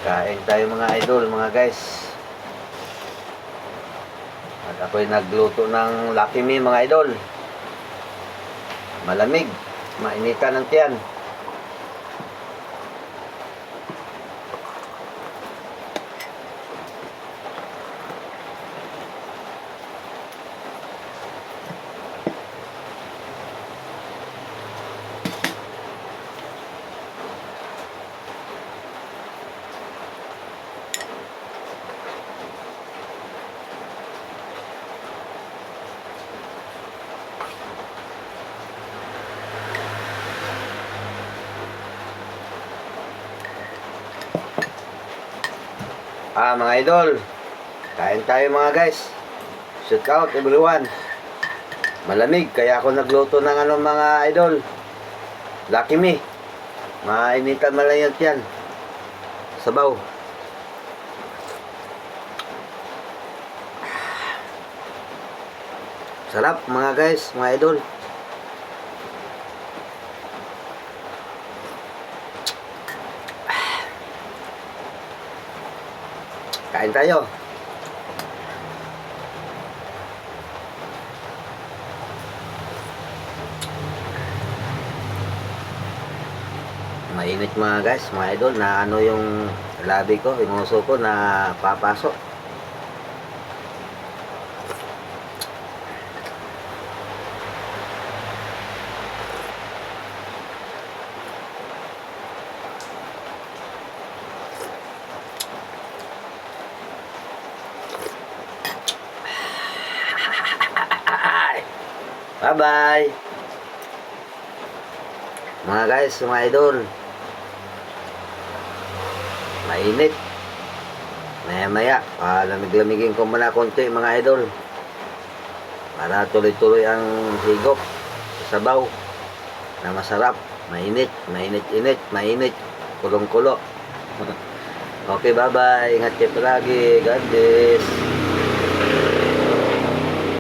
Kain tayo mga idol, mga guys. At ako'y nagluto ng Lucky Me mga idol. Malamig, mainitan ng tiyan. Mga idol, kain tayo mga guys. Shout out everyone. Malamig kaya ako nagluto ng mga idol, Lucky Me. Mainitan malayat yan. Sabaw. Sarap mga guys, mga idol. Kain tayo. Mainit mga guys, mga idol, na yung labi ko, yung uso ko na papasok. Bye-bye. Mga guys, mga idol. Mainit. Maya-maya, lamig-lamigin ko muna konti mga idol. Para tuloy-tuloy ang higop sa sabaw na masarap. Mainit, mainit-init, mainit. Kulong-kulo. Okay, bye-bye. Ingat kayo palagi. God bless.